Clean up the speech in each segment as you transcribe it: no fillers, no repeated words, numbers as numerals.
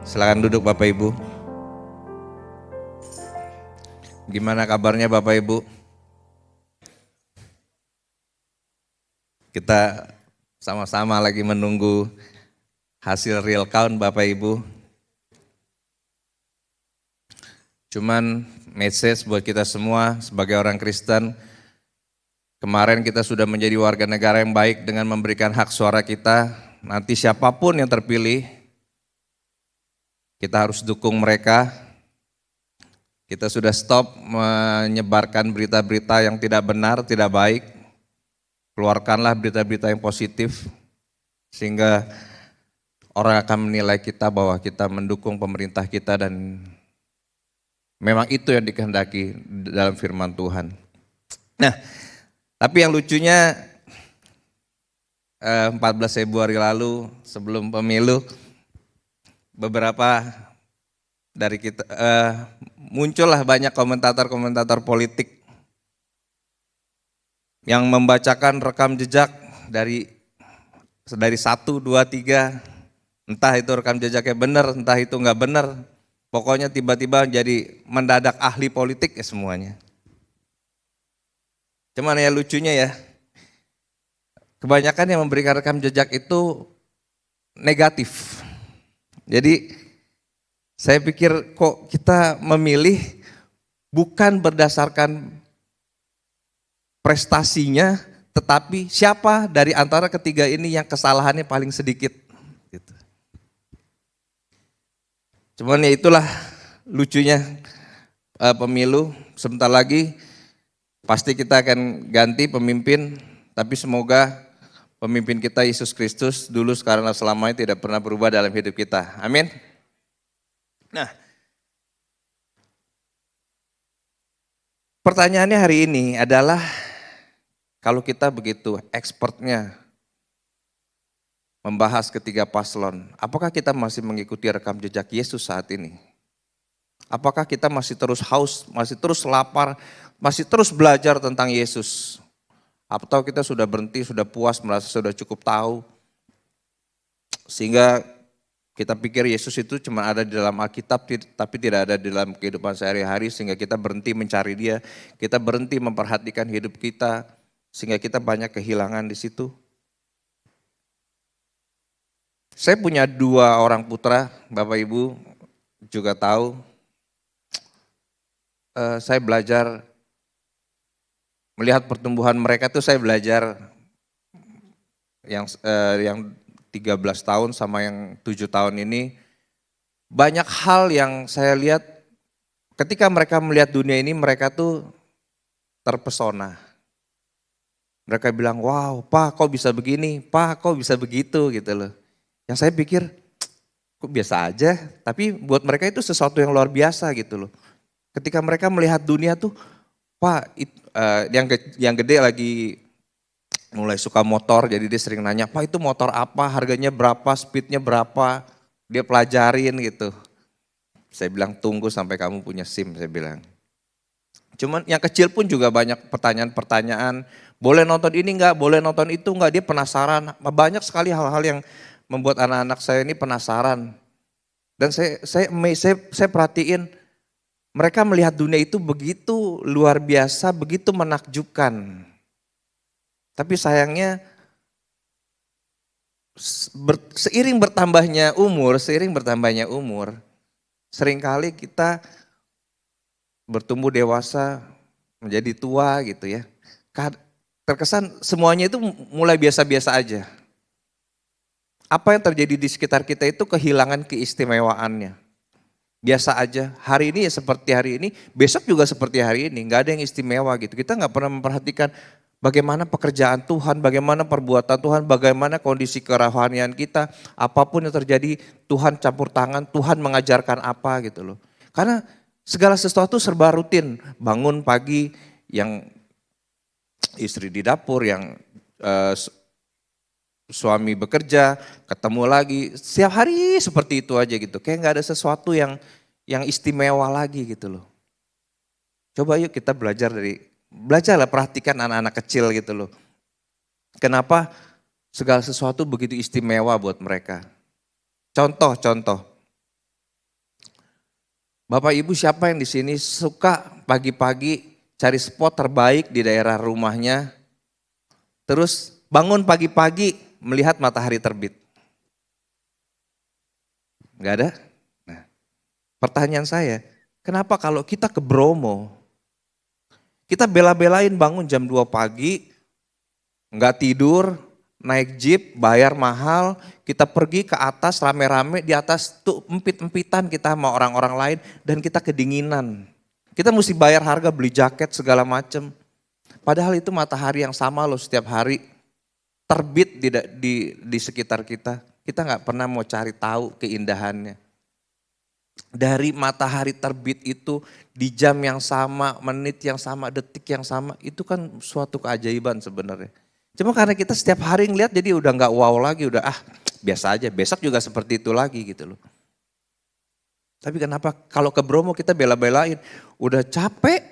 Silakan duduk Bapak Ibu. Gimana kabarnya Bapak Ibu? Kita sama-sama lagi menunggu hasil real count Bapak Ibu. Cuman message buat kita semua sebagai orang Kristen, kemarin kita sudah menjadi warga negara yang baik dengan memberikan hak suara kita. Nanti siapapun yang terpilih, kita harus dukung mereka. Kita sudah stop menyebarkan berita-berita yang tidak benar, tidak baik. Keluarkanlah berita-berita yang positif, sehingga orang akan menilai kita bahwa kita mendukung pemerintah kita dan memang itu yang dikehendaki dalam firman Tuhan. Nah, tapi yang lucunya 14 Februari lalu sebelum pemilu, beberapa dari kita muncullah banyak komentator-komentator politik yang membacakan rekam jejak dari 1, 2, 3, entah itu rekam jejaknya benar, entah itu enggak benar, pokoknya tiba-tiba jadi mendadak ahli politik ya semuanya. Cuman ya lucunya ya, kebanyakan yang memberikan rekam jejak itu negatif. Jadi saya pikir kok kita memilih bukan berdasarkan prestasinya, tetapi siapa dari antara ketiga ini yang kesalahannya paling sedikit. Gitu. Cuman ya itulah lucunya pemilu, sebentar lagi pasti kita akan ganti pemimpin, tapi semoga pemimpin kita Yesus Kristus dulu, sekarang dan selamanya tidak pernah berubah dalam hidup kita. Amin. Nah, pertanyaannya hari ini adalah, kalau kita begitu expertnya membahas ketiga paslon, apakah kita masih mengikuti rekam jejak Yesus saat ini? Apakah kita masih terus haus, masih terus lapar, masih terus belajar tentang Yesus? Atau kita sudah berhenti, sudah puas, merasa sudah cukup tahu, sehingga kita pikir Yesus itu cuma ada di dalam Alkitab, tapi tidak ada di dalam kehidupan sehari-hari, sehingga kita berhenti mencari Dia, kita berhenti memperhatikan hidup kita, sehingga kita banyak kehilangan di situ. Saya punya 2 orang putra, Bapak Ibu juga tahu. Saya belajar melihat pertumbuhan mereka tuh, saya belajar yang 13 tahun sama yang 7 tahun ini. Banyak hal yang saya lihat ketika mereka melihat dunia ini, mereka tuh terpesona. Mereka bilang, wow Pak kok bisa begini, Pak kok bisa begitu gitu loh. Yang saya pikir, kok biasa aja, tapi buat mereka itu sesuatu yang luar biasa gitu loh. Ketika mereka melihat dunia tuh, Pak yang gede lagi mulai suka motor, jadi dia sering nanya, Pak itu motor apa, harganya berapa, speednya berapa, dia pelajarin gitu. Saya bilang tunggu sampai kamu punya SIM, saya bilang. Cuman yang kecil pun juga banyak pertanyaan-pertanyaan, boleh nonton ini enggak, boleh nonton itu enggak, dia penasaran. Banyak sekali hal-hal yang membuat anak-anak saya ini penasaran. Dan saya perhatiin, mereka melihat dunia itu begitu luar biasa, begitu menakjubkan. Tapi sayangnya seiring bertambahnya umur, seringkali kita bertumbuh dewasa, menjadi tua gitu ya. Terkesan semuanya itu mulai biasa-biasa aja. Apa yang terjadi di sekitar kita itu kehilangan keistimewaannya. Biasa aja, hari ini ya seperti hari ini, besok juga seperti hari ini, gak ada yang istimewa gitu. Kita gak pernah memperhatikan bagaimana pekerjaan Tuhan, bagaimana perbuatan Tuhan, bagaimana kondisi kerohanian kita, apapun yang terjadi Tuhan campur tangan, Tuhan mengajarkan apa gitu loh. Karena segala sesuatu serba rutin, bangun pagi, yang istri di dapur, yang suami bekerja, ketemu lagi, setiap hari seperti itu aja gitu. Kayak gak ada sesuatu yang istimewa lagi gitu loh. Coba yuk kita belajarlah perhatikan anak-anak kecil gitu loh. Kenapa segala sesuatu begitu istimewa buat mereka. Contoh, Bapak Ibu siapa yang di sini suka pagi-pagi cari spot terbaik di daerah rumahnya, terus bangun pagi-pagi melihat matahari terbit? Enggak ada? Nah, pertanyaan saya, kenapa kalau kita ke Bromo, kita bela-belain bangun jam 2 pagi, enggak tidur, naik jeep, bayar mahal, kita pergi ke atas rame-rame, di atas tuh empit-empitan kita sama orang-orang lain dan kita kedinginan. Kita mesti bayar harga beli jaket segala macem. Padahal itu matahari yang sama loh setiap hari terbit di sekitar kita. Kita nggak pernah mau cari tahu keindahannya. Dari matahari terbit itu di jam yang sama, menit yang sama, detik yang sama, itu kan suatu keajaiban sebenarnya. Cuma karena kita setiap hari ngeliat jadi udah nggak wow lagi, udah biasa aja, besok juga seperti itu lagi gitu loh. Tapi kenapa kalau ke Bromo kita bela-belain, udah capek,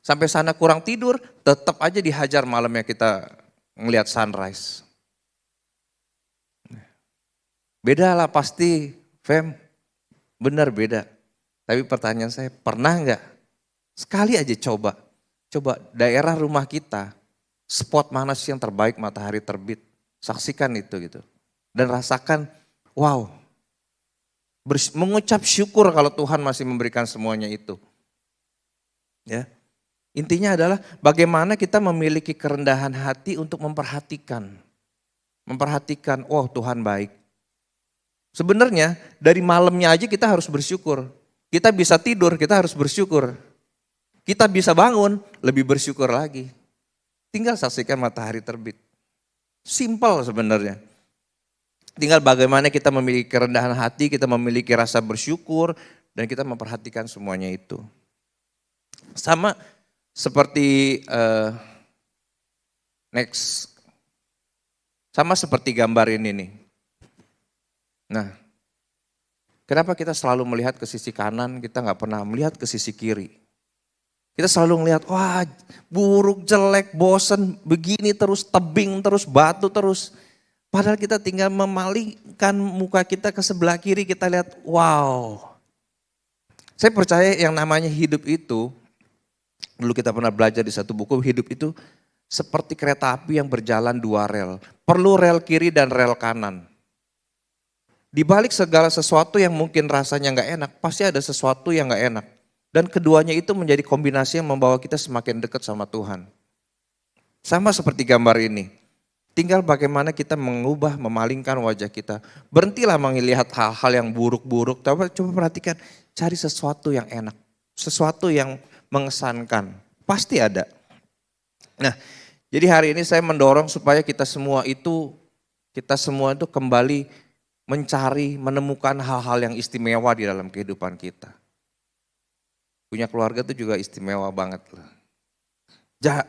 sampai sana kurang tidur, tetap aja dihajar malamnya kita ngelihat sunrise. Beda lah pasti, Fem, benar beda. Tapi pertanyaan saya, pernah nggak sekali aja coba daerah rumah kita, spot mana sih yang terbaik matahari terbit, saksikan itu gitu. Dan rasakan, wow, mengucap syukur kalau Tuhan masih memberikan semuanya itu. Ya, intinya adalah bagaimana kita memiliki kerendahan hati untuk memperhatikan, oh Tuhan baik. Sebenarnya dari malamnya aja kita harus bersyukur. Kita bisa tidur, kita harus bersyukur. Kita bisa bangun, lebih bersyukur lagi. Tinggal saksikan matahari terbit. Simpel sebenarnya. Tinggal bagaimana kita memiliki kerendahan hati, kita memiliki rasa bersyukur, dan kita memperhatikan semuanya itu. Sama seperti sama seperti gambar ini nih. Nah, kenapa kita selalu melihat ke sisi kanan, kita nggak pernah melihat ke sisi kiri? Kita selalu melihat, wah buruk, jelek, bosen, begini terus, tebing terus, batu terus. Padahal kita tinggal memalingkan muka kita ke sebelah kiri, kita lihat, wow. Saya percaya yang namanya hidup itu, dulu kita pernah belajar di satu buku, hidup itu seperti kereta api yang berjalan 2 rel. Perlu rel kiri dan rel kanan. Di balik segala sesuatu yang mungkin rasanya nggak enak, pasti ada sesuatu yang nggak enak. Dan keduanya itu menjadi kombinasi yang membawa kita semakin dekat sama Tuhan. Sama seperti gambar ini. Tinggal bagaimana kita mengubah, memalingkan wajah kita. Berhentilah melihat hal-hal yang buruk-buruk. Coba perhatikan, cari sesuatu yang enak. Sesuatu yang mengesankan. Pasti ada. Nah, jadi hari ini saya mendorong supaya kita semua itu kembali mencari, menemukan hal-hal yang istimewa di dalam kehidupan kita. Punya keluarga itu juga istimewa banget loh.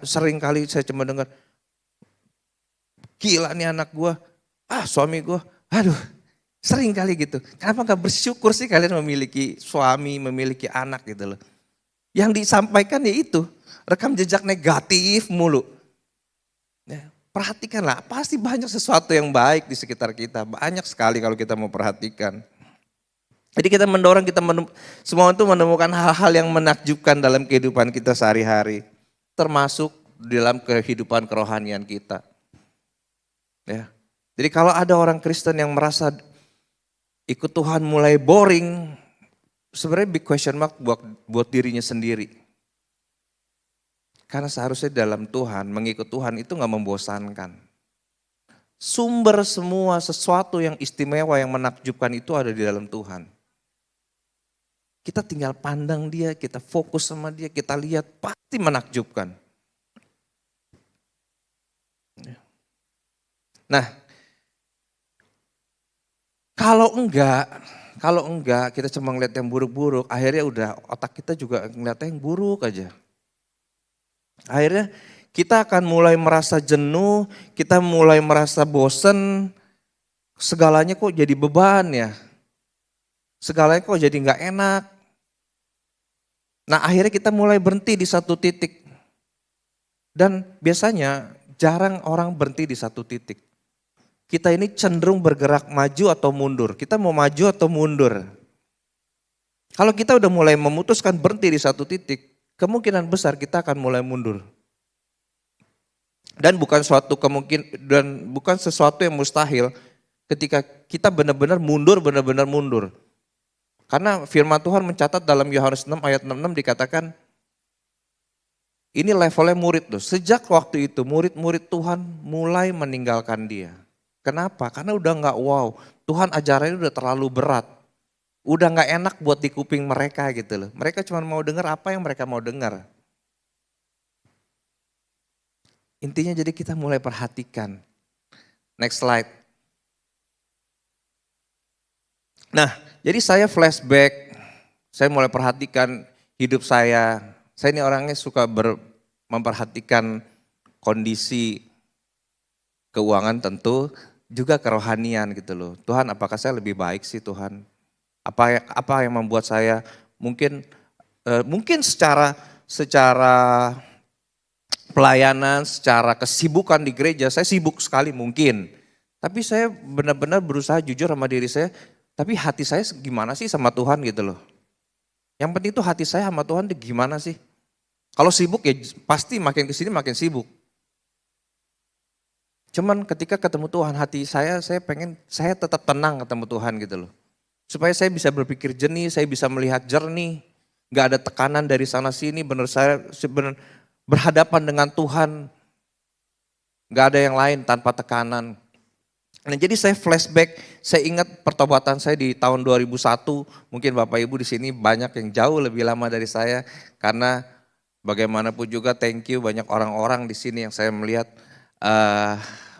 Sering kali saya cuma dengar, gila nih anak gue, suami gue, sering kali gitu. Kenapa gak bersyukur sih kalian memiliki suami, memiliki anak gitu loh. Yang disampaikan ya itu, rekam jejak negatif mulu. Ya, perhatikanlah, pasti banyak sesuatu yang baik di sekitar kita. Banyak sekali kalau kita mau perhatikan. Jadi kita mendorong, semua itu menemukan hal-hal yang menakjubkan dalam kehidupan kita sehari-hari. Termasuk dalam kehidupan kerohanian kita. Ya. Jadi kalau ada orang Kristen yang merasa ikut Tuhan mulai boring, sebenarnya big question mark buat dirinya sendiri. Karena seharusnya dalam Tuhan, mengikut Tuhan itu gak membosankan. Sumber semua sesuatu yang istimewa, yang menakjubkan itu ada di dalam Tuhan. Kita tinggal pandang dia, kita fokus sama dia, kita lihat pasti menakjubkan. Nah, kalau enggak kita cuma ngeliat yang buruk-buruk, akhirnya udah otak kita juga ngeliatnya yang buruk aja. Akhirnya kita akan mulai merasa jenuh, kita mulai merasa bosen, segalanya kok jadi beban ya. Segalanya kok jadi nggak enak. Nah akhirnya kita mulai berhenti di satu titik. Dan biasanya jarang orang berhenti di satu titik. Kita ini cenderung bergerak maju atau mundur. Kita mau maju atau mundur. Kalau kita udah mulai memutuskan berhenti di satu titik, kemungkinan besar kita akan mulai mundur. Dan bukan sesuatu yang mustahil ketika kita benar-benar mundur. Karena firman Tuhan mencatat dalam Yohanes 6 ayat 66 dikatakan, ini levelnya murid loh. Sejak waktu itu murid-murid Tuhan mulai meninggalkan dia. Kenapa? Karena udah nggak wow. Tuhan ajarannya udah terlalu berat. Udah nggak enak buat di kuping mereka gitu loh. Mereka cuma mau dengar apa yang mereka mau dengar. Intinya jadi kita mulai perhatikan. Next slide. Nah, jadi saya flashback, saya mulai perhatikan hidup saya. Saya ini orangnya suka memperhatikan kondisi keuangan tentu, juga kerohanian gitu loh. Tuhan, apakah saya lebih baik sih Tuhan? Apa yang membuat saya mungkin secara pelayanan, secara kesibukan di gereja, saya sibuk sekali mungkin. Tapi saya benar-benar berusaha jujur sama diri saya, tapi hati saya gimana sih sama Tuhan gitu loh. Yang penting itu hati saya sama Tuhan itu gimana sih. Kalau sibuk ya pasti makin kesini makin sibuk. Cuman ketika ketemu Tuhan, hati saya pengen saya tetap tenang ketemu Tuhan gitu loh. Supaya saya bisa berpikir jernih, saya bisa melihat jernih. Gak ada tekanan dari sana sini, berhadapan dengan Tuhan. Gak ada yang lain tanpa tekanan. Nah, jadi saya flashback, saya ingat pertobatan saya di tahun 2001. Mungkin Bapak Ibu di sini banyak yang jauh lebih lama dari saya. Karena bagaimanapun juga thank you banyak orang-orang di sini yang saya melihat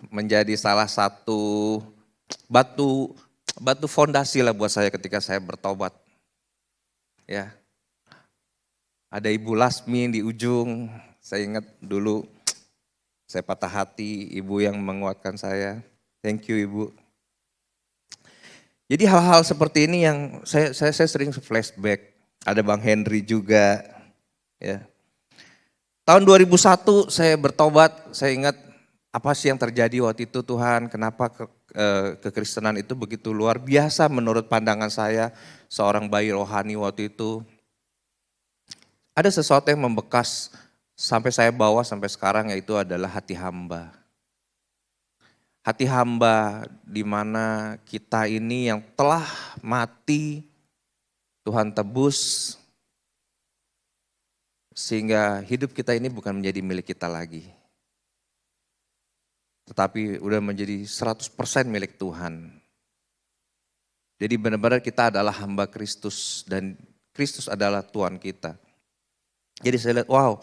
menjadi salah satu batu fondasi lah buat saya ketika saya bertobat. Ya, ada Ibu Lasmi di ujung, saya ingat dulu saya patah hati, Ibu yang menguatkan saya. Thank you Ibu. Jadi hal-hal seperti ini yang saya sering flashback. Ada Bang Henry juga. Ya. Tahun 2001 saya bertobat, saya ingat apa sih yang terjadi waktu itu Tuhan, kenapa kekristenan itu begitu luar biasa menurut pandangan saya, seorang bayi rohani waktu itu. Ada sesuatu yang membekas sampai saya bawa sampai sekarang, yaitu adalah hati hamba. Hati hamba di mana kita ini yang telah mati, Tuhan tebus, sehingga hidup kita ini bukan menjadi milik kita lagi. Tetapi udah menjadi 100% milik Tuhan. Jadi benar-benar kita adalah hamba Kristus dan Kristus adalah Tuhan kita. Jadi saya lihat, wow,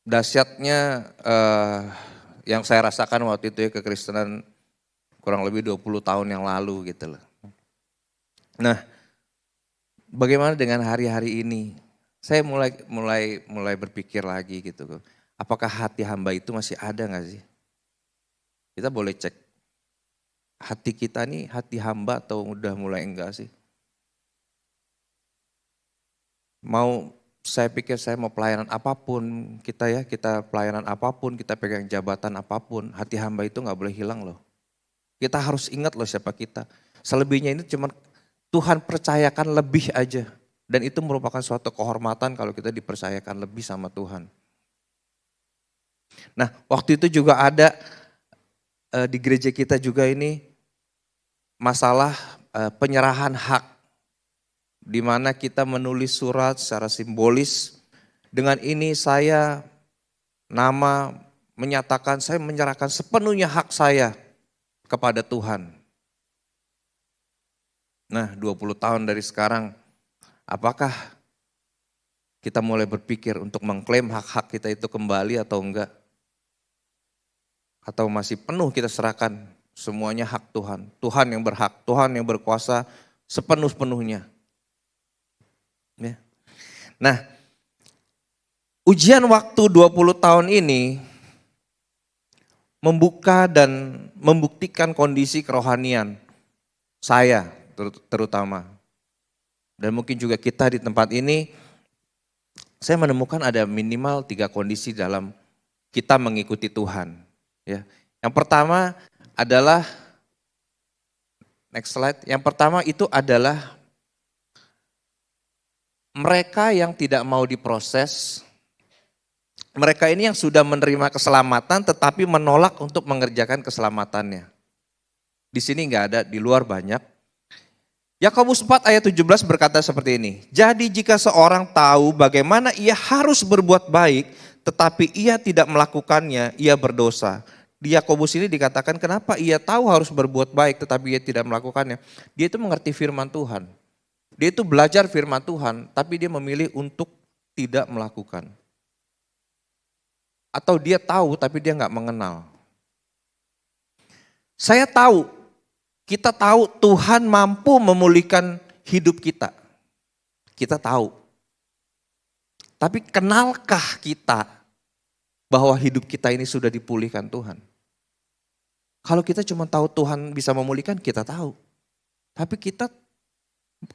dahsyatnya yang saya rasakan waktu itu ya kekristenan kurang lebih 20 tahun yang lalu gitu loh. Nah, bagaimana dengan hari-hari ini? Saya mulai berpikir lagi gitu. Apakah hati hamba itu masih ada gak sih? Kita boleh cek. Hati kita nih hati hamba atau udah mulai enggak sih? Saya pikir saya mau pelayanan apapun, kita pelayanan apapun, kita pegang jabatan apapun, hati hamba itu gak boleh hilang loh. Kita harus ingat loh siapa kita. Selebihnya ini cuma Tuhan percayakan lebih aja. Dan itu merupakan suatu kehormatan kalau kita dipercayakan lebih sama Tuhan. Nah, waktu itu juga ada di gereja kita juga ini masalah penyerahan hak, di mana kita menulis surat secara simbolis. Dengan ini saya menyatakan saya menyerahkan sepenuhnya hak saya kepada Tuhan. Nah, 20 tahun dari sekarang, apakah kita mulai berpikir untuk mengklaim hak-hak kita itu kembali atau enggak? Atau masih penuh kita serahkan semuanya hak Tuhan. Tuhan yang berhak, Tuhan yang berkuasa sepenuh-penuhnya. Ya. Nah, ujian waktu 20 tahun ini membuka dan membuktikan kondisi kerohanian saya terutama. Dan mungkin juga kita di tempat ini, saya menemukan ada minimal 3 kondisi dalam kita mengikuti Tuhan. Ya. Yang pertama adalah Next slide. Yang pertama itu adalah mereka yang tidak mau diproses. Mereka ini yang sudah menerima keselamatan tetapi menolak untuk mengerjakan keselamatannya. Di sini nggak ada, di luar banyak. Yakobus 4 ayat 17 berkata seperti ini. Jadi jika seorang tahu bagaimana ia harus berbuat baik tetapi ia tidak melakukannya, ia berdosa. Di Yakobus ini dikatakan kenapa ia tahu harus berbuat baik tetapi ia tidak melakukannya. Dia itu mengerti firman Tuhan. Dia itu belajar firman Tuhan tapi dia memilih untuk tidak melakukan. Atau dia tahu tapi dia nggak mengenal. Saya tahu, kita tahu Tuhan mampu memulihkan hidup kita. Kita tahu. Tapi kenalkah kita bahwa hidup kita ini sudah dipulihkan Tuhan? Kalau kita cuma tahu Tuhan bisa memulihkan, kita tahu. Tapi kita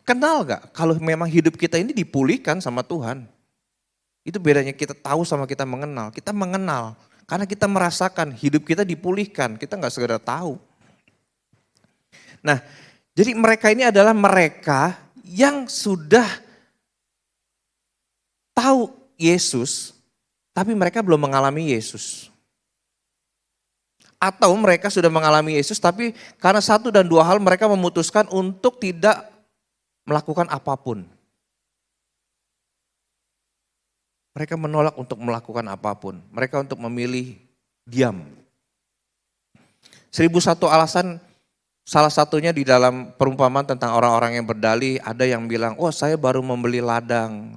kenal gak kalau memang hidup kita ini dipulihkan sama Tuhan? Itu bedanya kita tahu sama kita mengenal. Kita mengenal karena kita merasakan hidup kita dipulihkan. Kita gak sekedar tahu. Nah, jadi mereka ini adalah mereka yang sudah tahu Yesus, tapi mereka belum mengalami Yesus. Atau mereka sudah mengalami Yesus, tapi karena satu dan dua hal mereka memutuskan untuk tidak melakukan apapun. Mereka menolak untuk melakukan apapun. Mereka untuk memilih diam. 1001 alasan, salah satunya di dalam perumpamaan tentang orang-orang yang berdalih, ada yang bilang, oh saya baru membeli ladang.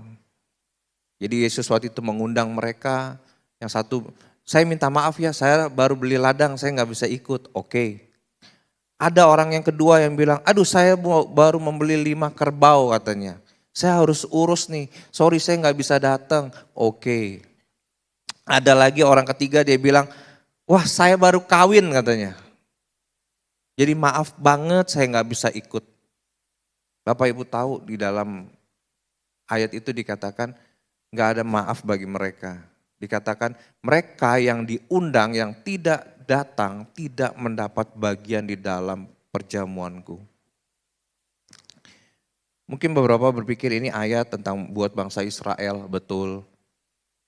Jadi Yesus waktu itu mengundang mereka, yang satu, saya minta maaf ya, saya baru beli ladang, saya nggak bisa ikut. Oke. Ada orang yang kedua yang bilang, aduh saya baru membeli 5 kerbau katanya. Saya harus urus nih, sorry saya nggak bisa datang. Oke. Ada lagi orang ketiga dia bilang, wah saya baru kawin katanya. Jadi maaf banget saya nggak bisa ikut. Bapak Ibu tahu di dalam ayat itu dikatakan nggak ada maaf bagi mereka. Dikatakan mereka yang diundang yang tidak datang tidak mendapat bagian di dalam perjamuanku. Mungkin beberapa berpikir ini ayat tentang buat bangsa Israel, betul.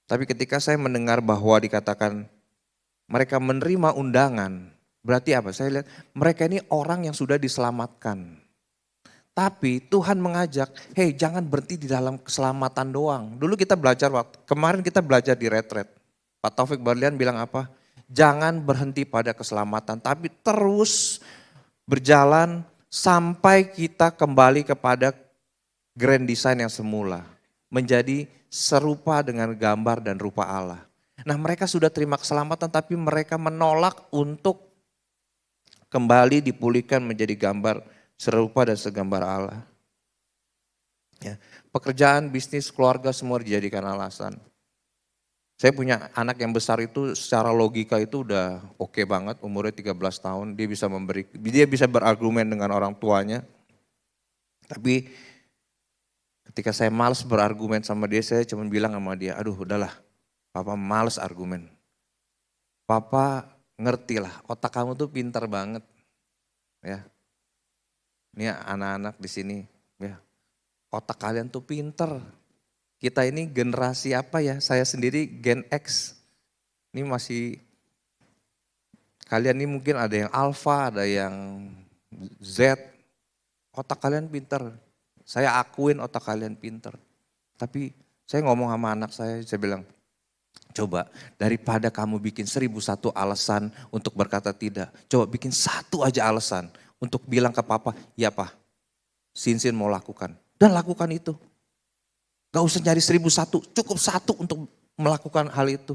Tapi ketika saya mendengar bahwa dikatakan mereka menerima undangan, berarti apa? Saya lihat mereka ini orang yang sudah diselamatkan. Tapi Tuhan mengajak, hei jangan berhenti di dalam keselamatan doang. Dulu kita belajar, kemarin kita belajar di retret. Pak Taufik Barlian bilang apa? Jangan berhenti pada keselamatan, tapi terus berjalan sampai kita kembali kepada grand design yang semula. Menjadi serupa dengan gambar dan rupa Allah. Nah mereka sudah terima keselamatan tapi mereka menolak untuk kembali dipulihkan menjadi gambar serupa dan segambar Allah. Ya, pekerjaan, bisnis, keluarga semua dijadikan alasan. Saya punya anak yang besar itu secara logika itu udah oke banget, umurnya 13 tahun, dia bisa berargumen dengan orang tuanya. Tapi ketika saya malas berargumen sama dia, saya cuma bilang sama dia, aduh udahlah, papa malas argumen. Papa ngerti lah, otak kamu tuh pintar banget. Ya. Ini anak-anak di sini, ya. Otak kalian tuh pinter. Kita ini generasi apa ya? Saya sendiri Gen X. Ini masih, kalian ini mungkin ada yang Alpha, ada yang Z. Otak kalian pinter. Saya akuin otak kalian pinter. Tapi saya ngomong sama anak saya bilang, coba daripada kamu bikin 1001 alasan untuk berkata tidak, coba bikin satu aja alasan untuk bilang ke papa, ya pak, Sinsin mau lakukan. Dan lakukan itu. Gak usah nyari 1001, cukup satu untuk melakukan hal itu.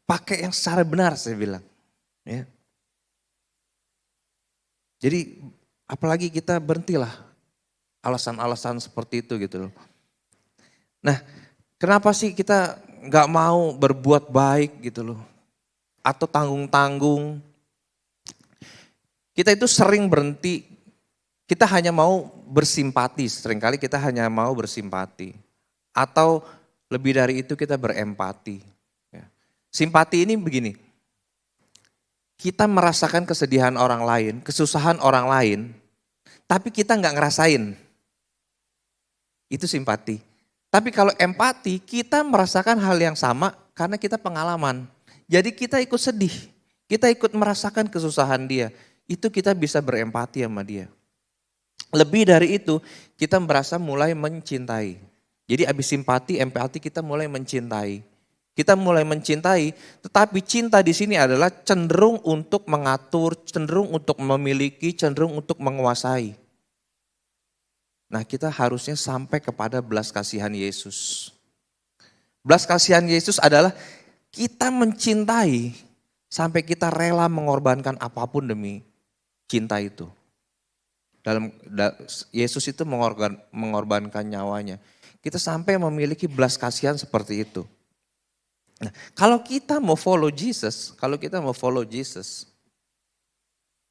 Pakai yang secara benar saya bilang. Ya. Jadi apalagi kita berhentilah alasan-alasan seperti itu gitu loh. Nah kenapa sih kita gak mau berbuat baik gitu loh. Atau tanggung-tanggung. Kita itu sering berhenti, kita hanya mau bersimpati, seringkali kita hanya mau bersimpati. Atau lebih dari itu kita berempati. Ya. Simpati ini begini, kita merasakan kesedihan orang lain, kesusahan orang lain, tapi kita nggak ngerasain. Itu simpati. Tapi kalau empati, kita merasakan hal yang sama karena kita pengalaman. Jadi kita ikut sedih, kita ikut merasakan kesusahan dia. Itu kita bisa berempati sama dia. Lebih dari itu, kita merasa mulai mencintai. Jadi abis simpati, empati kita mulai mencintai. Kita mulai mencintai, tetapi cinta di sini adalah cenderung untuk mengatur, cenderung untuk memiliki, cenderung untuk menguasai. Nah, kita harusnya sampai kepada belas kasihan Yesus. Belas kasihan Yesus adalah kita mencintai sampai kita rela mengorbankan apapun demi cinta itu. Yesus itu mengorbankan nyawanya. Kita sampai memiliki belas kasihan seperti itu. Nah, kalau kita mau follow Jesus,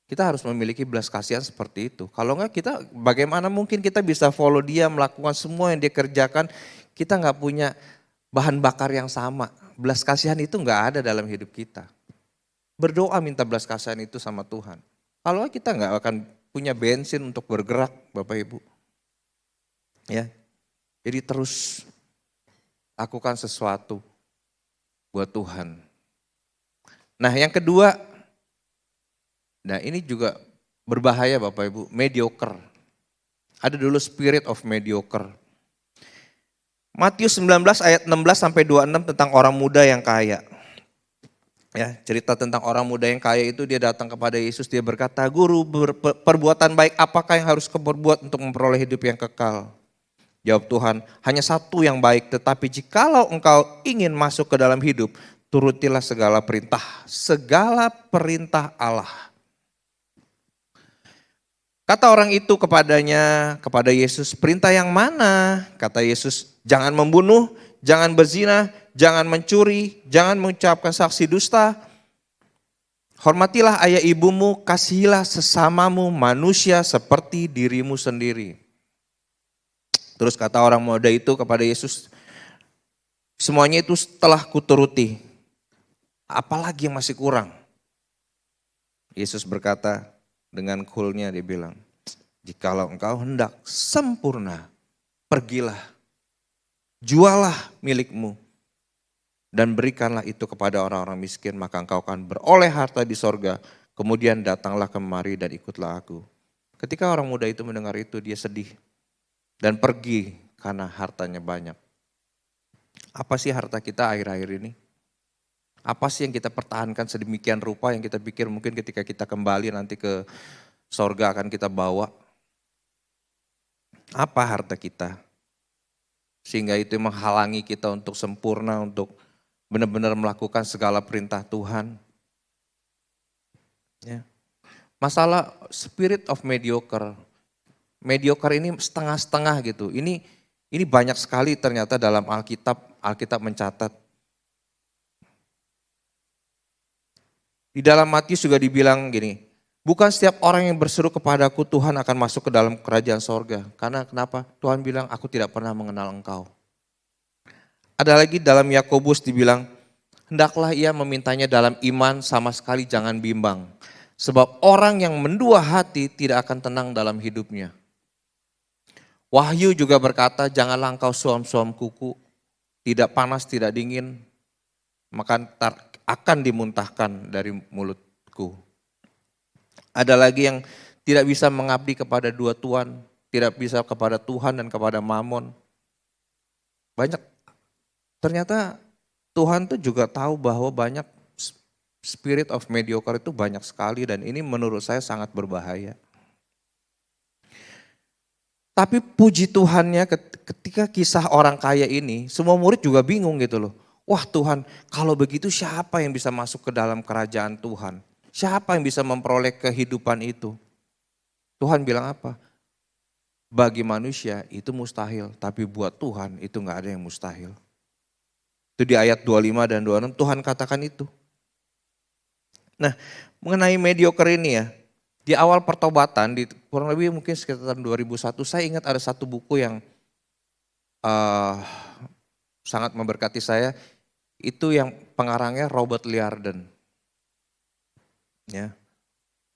kita harus memiliki belas kasihan seperti itu. Kalau enggak kita, bagaimana mungkin kita bisa follow dia, melakukan semua yang dia kerjakan, kita enggak punya bahan bakar yang sama. Belas kasihan itu enggak ada dalam hidup kita. Berdoa minta belas kasihan itu sama Tuhan. Kalau enggak kita enggak akan punya bensin untuk bergerak, Bapak Ibu. Ya, jadi terus lakukan sesuatu buat Tuhan. Nah, yang kedua, nah ini juga berbahaya Bapak Ibu, mediocre. Ada dulu spirit of mediocre. Matius 19 ayat 16 sampai 26 tentang orang muda yang kaya. Ya, cerita tentang orang muda yang kaya itu, dia datang kepada Yesus, dia berkata, "Guru, perbuatan baik apakah yang harus kau perbuat untuk memperoleh hidup yang kekal?" Jawab Tuhan, "Hanya satu yang baik, tetapi jikalau engkau ingin masuk ke dalam hidup, turutilah segala perintah Allah." Kata orang itu kepada Yesus, "Perintah yang mana?" Kata Yesus, "Jangan membunuh, jangan berzina, jangan mencuri, jangan mengucapkan saksi dusta. Hormatilah ayah ibumu, kasihilah sesamamu manusia seperti dirimu sendiri." Terus kata orang muda itu kepada Yesus, "Semuanya itu telah kuturuti. Apalagi yang masih kurang?" Yesus berkata, dengan coolnya dia bilang, "Jikalau engkau hendak sempurna, pergilah, jualah milikmu, dan berikanlah itu kepada orang-orang miskin, maka engkau akan beroleh harta di sorga. Kemudian datanglah kemari dan ikutlah aku." Ketika orang muda itu mendengar itu, dia sedih dan pergi karena hartanya banyak. Apa sih harta kita akhir-akhir ini? Apa sih yang kita pertahankan sedemikian rupa yang kita pikir mungkin ketika kita kembali nanti ke sorga akan kita bawa? Apa harta kita? Sehingga itu menghalangi kita untuk sempurna, untuk benar-benar melakukan segala perintah Tuhan. Ya. Masalah spirit of mediocre. Mediocre ini setengah-setengah gitu. Ini banyak sekali ternyata dalam Alkitab mencatat. Di dalam Matius juga dibilang gini, "Bukan setiap orang yang berseru kepadaku Tuhan akan masuk ke dalam kerajaan sorga." Karena kenapa? Tuhan bilang, "Aku tidak pernah mengenal engkau." Ada lagi dalam Yakobus dibilang, "Hendaklah ia memintanya dalam iman, sama sekali jangan bimbang. Sebab orang yang mendua hati tidak akan tenang dalam hidupnya." Wahyu juga berkata, "Janganlah engkau suam-suam kuku, tidak panas, tidak dingin, maka akan dimuntahkan dari mulutku." Ada lagi yang tidak bisa mengabdi kepada dua tuan, tidak bisa kepada Tuhan dan kepada Mamon. Banyak, ternyata Tuhan tuh juga tahu bahwa banyak spirit of mediocre itu banyak sekali, dan ini menurut saya sangat berbahaya. Tapi puji Tuhannya ketika kisah orang kaya ini, semua murid juga bingung gitu loh. Wah Tuhan, kalau begitu siapa yang bisa masuk ke dalam kerajaan Tuhan? Siapa yang bisa memperoleh kehidupan itu? Tuhan bilang apa? Bagi manusia itu mustahil, tapi buat Tuhan itu gak ada yang mustahil. Itu di ayat 25 dan 26 Tuhan katakan itu. Nah, mengenai mediocre ini ya, di awal pertobatan, di kurang lebih mungkin sekitar tahun 2001, saya ingat ada satu buku yang sangat memberkati saya, itu yang pengarangnya Robert Liardon. Ya.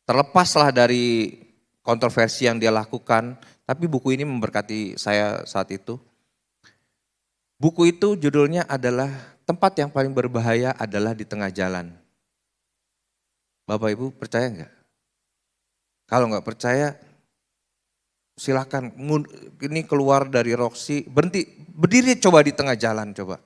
Terlepaslah dari kontroversi yang dia lakukan, tapi buku ini memberkati saya saat itu. Buku itu judulnya adalah Tempat yang Paling Berbahaya Adalah di Tengah Jalan. Bapak Ibu percaya enggak? Kalau enggak percaya, silakan. Ini keluar dari Roxy, berhenti, berdiri coba di tengah jalan coba.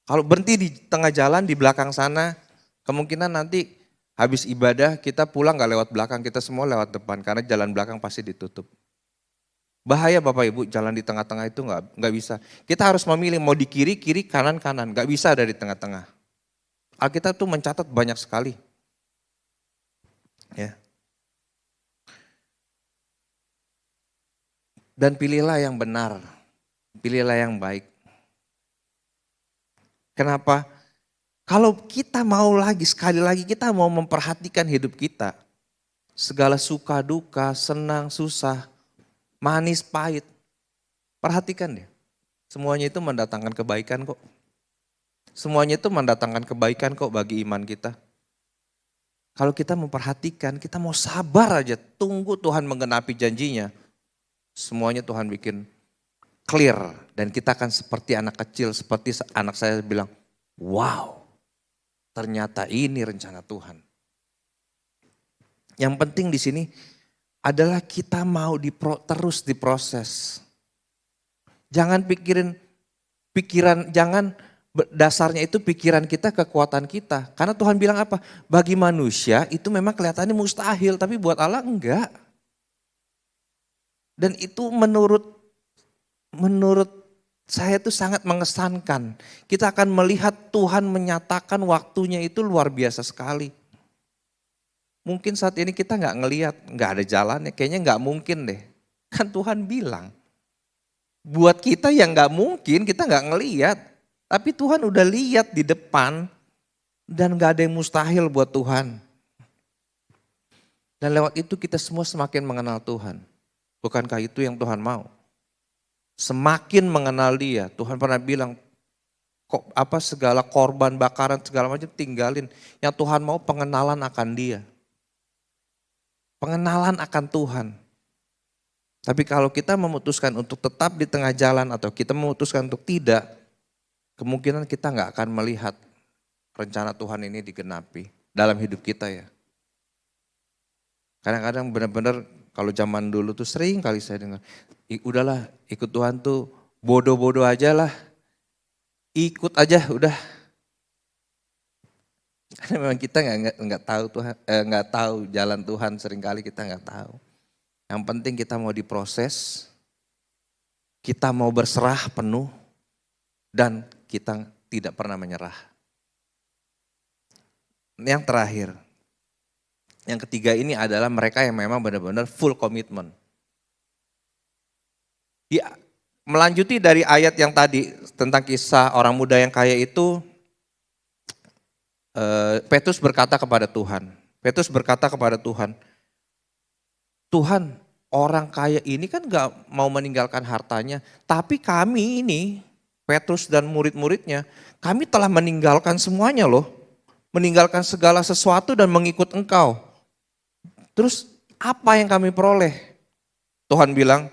Kalau berhenti di tengah jalan di belakang sana, kemungkinan nanti habis ibadah kita pulang gak lewat belakang, kita semua lewat depan karena jalan belakang pasti ditutup. Bahaya Bapak Ibu, jalan di tengah-tengah itu nggak bisa. Kita harus memilih mau di kiri, kiri, kanan, kanan. Nggak bisa ada di tengah-tengah. Alkitab tuh mencatat banyak sekali. Ya. Dan pilihlah yang benar, pilihlah yang baik. Kenapa? Kalau kita mau lagi, sekali lagi kita mau memperhatikan hidup kita. Segala suka, duka, senang, susah, manis, pahit. Perhatikan deh. Semuanya itu mendatangkan kebaikan kok. Semuanya itu mendatangkan kebaikan kok bagi iman kita. Kalau kita memperhatikan, kita mau sabar aja, tunggu Tuhan menggenapi janjinya. Semuanya Tuhan bikin clear. Dan kita akan seperti anak kecil, seperti anak saya bilang, wow. Ternyata ini rencana Tuhan. Yang penting di sini adalah kita mau terus diproses. Jangan jangan dasarnya itu pikiran kita, kekuatan kita. Karena Tuhan bilang apa? Bagi manusia itu memang kelihatannya mustahil, tapi buat Allah enggak. Dan itu menurut saya itu sangat mengesankan. Kita akan melihat Tuhan menyatakan waktunya itu luar biasa sekali. Mungkin saat ini kita nggak ngelihat, nggak ada jalannya, kayaknya nggak mungkin deh. Kan Tuhan bilang, buat kita yang nggak mungkin, kita nggak ngelihat. Tapi Tuhan udah lihat di depan dan nggak ada yang mustahil buat Tuhan. Dan lewat itu kita semua semakin mengenal Tuhan. Bukankah itu yang Tuhan mau? Semakin mengenal Dia, Tuhan pernah bilang, kok segala korban, bakaran, segala macam tinggalin. Yang Tuhan mau pengenalan akan Dia. Pengenalan akan Tuhan. Tapi kalau kita memutuskan untuk tetap di tengah jalan atau kita memutuskan untuk tidak, kemungkinan kita nggak akan melihat rencana Tuhan ini digenapi dalam hidup kita ya. Kadang-kadang benar-benar kalau zaman dulu tuh sering kali saya dengar, udahlah ikut Tuhan tuh bodoh-bodoh aja lah, ikut aja udah. Karena memang kita nggak tahu Tuhan, nggak tahu jalan Tuhan, seringkali kita nggak tahu. Yang penting kita mau diproses, kita mau berserah penuh, dan kita tidak pernah menyerah. Yang terakhir, yang ketiga ini adalah mereka yang memang benar-benar full komitmen. Ya, melanjuti dari ayat yang tadi tentang kisah orang muda yang kaya itu, Petrus berkata kepada Tuhan, Tuhan, orang kaya ini kan gak mau meninggalkan hartanya, tapi kami ini, Petrus dan murid-muridnya, kami telah meninggalkan semuanya loh, meninggalkan segala sesuatu dan mengikut Engkau. Terus apa yang kami peroleh? Tuhan bilang,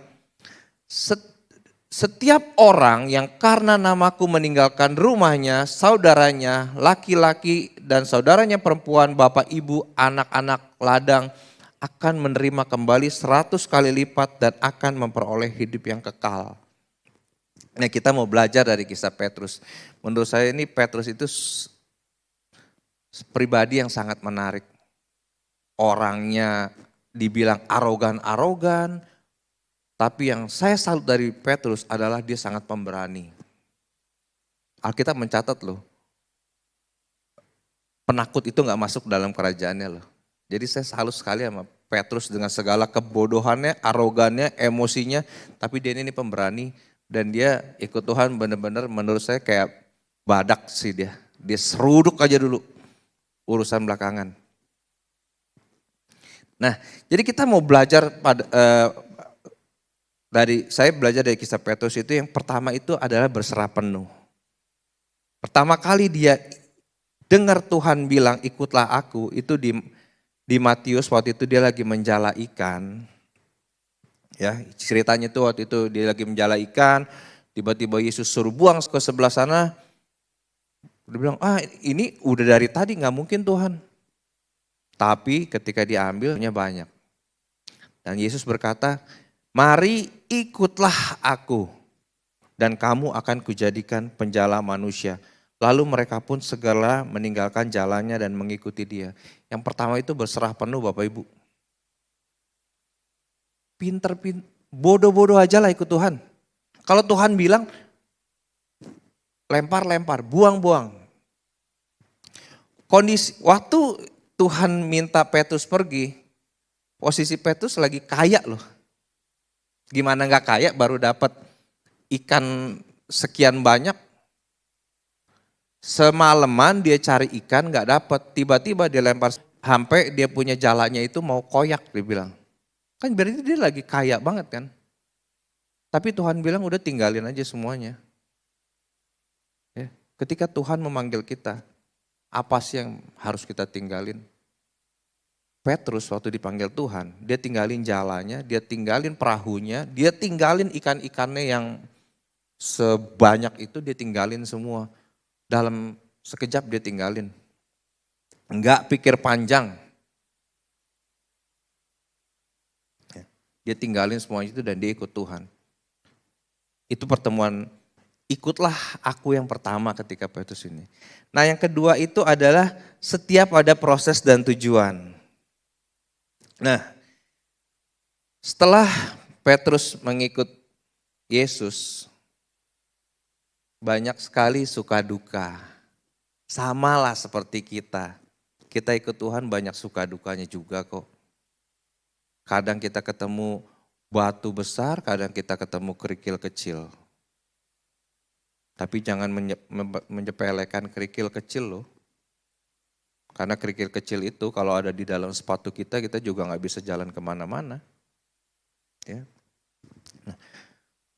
setiap orang yang karena namaku meninggalkan rumahnya, saudaranya, laki-laki dan saudaranya perempuan, bapak, ibu, anak-anak, ladang, akan menerima kembali 100 kali lipat dan akan memperoleh hidup yang kekal. Nah, kita mau belajar dari kisah Petrus. Menurut saya ini Petrus itu pribadi yang sangat menarik. Orangnya dibilang arogan, tapi yang saya salut dari Petrus adalah dia sangat pemberani. Alkitab mencatat loh, penakut itu gak masuk dalam kerajaannya loh. Jadi saya salut sekali sama Petrus dengan segala kebodohannya, arogannya, emosinya, tapi dia ini pemberani dan dia ikut Tuhan benar-benar menurut saya kayak badak sih dia. Dia seruduk aja dulu urusan belakangan. Nah, jadi kita mau belajar saya belajar dari kisah Petrus itu yang pertama itu adalah berserah penuh. Pertama kali dia dengar Tuhan bilang ikutlah aku itu Di Matius waktu itu dia lagi menjala ikan. Ya, ceritanya itu waktu itu dia lagi menjala ikan, tiba-tiba Yesus suruh buang ke sebelah sana. Dia bilang, ini udah dari tadi nggak mungkin Tuhan. Tapi ketika diambilnya banyak. Dan Yesus berkata, mari ikutlah aku dan kamu akan kujadikan penjala manusia. Lalu mereka pun segera meninggalkan jalannya dan mengikuti dia. Yang pertama itu berserah penuh Bapak Ibu. Bodoh-bodoh aja lah ikut Tuhan. Kalau Tuhan bilang, lempar-lempar, buang-buang. Kondisi, waktu Tuhan minta Petrus pergi, posisi Petrus lagi kaya loh. Gimana gak kaya baru dapat ikan sekian banyak. Semalaman dia cari ikan gak dapat, tiba-tiba dia lempar sampai dia punya jalannya itu mau koyak dia bilang. Kan berarti dia lagi kaya banget kan. Tapi Tuhan bilang udah tinggalin aja semuanya. Ya. Ketika Tuhan memanggil kita, apa sih yang harus kita tinggalin? Petrus waktu dipanggil Tuhan, dia tinggalin jalannya, dia tinggalin perahunya, dia tinggalin ikan-ikannya yang sebanyak itu dia tinggalin semua. Dalam sekejap dia tinggalin. Enggak pikir panjang. Dia tinggalin semua itu dan dia ikut Tuhan. Itu pertemuan, ikutlah aku yang pertama ketika Petrus ini. Nah yang kedua itu adalah setiap ada proses dan tujuan. Nah setelah Petrus mengikut Yesus, banyak sekali suka duka. Samalah seperti kita. Kita ikut Tuhan banyak suka dukanya juga kok. Kadang kita ketemu batu besar, kadang kita ketemu kerikil kecil. Tapi jangan menyepelekan kerikil kecil loh. Karena kerikil kecil itu kalau ada di dalam sepatu kita juga nggak bisa jalan kemana-mana. Ya. Nah,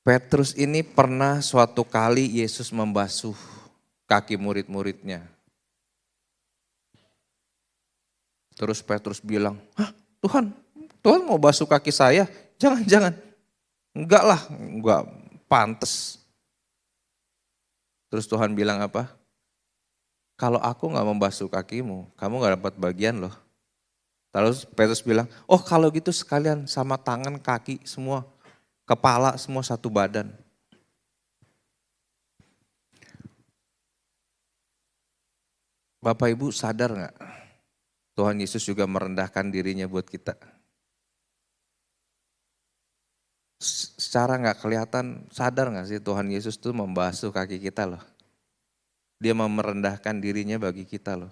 Petrus ini pernah suatu kali Yesus membasuh kaki murid-muridnya. Terus Petrus bilang, Tuhan mau basuh kaki saya? Jangan. Enggak lah, enggak pantas. Terus Tuhan bilang apa? Kalau aku gak membasuh kakimu, kamu gak dapat bagian loh. Terus Petrus bilang, kalau gitu sekalian sama tangan, kaki semua, kepala semua satu badan. Bapak Ibu sadar gak? Tuhan Yesus juga merendahkan dirinya buat kita. Secara gak kelihatan, sadar gak sih Tuhan Yesus tuh membasuh kaki kita loh. Dia mau merendahkan dirinya bagi kita loh.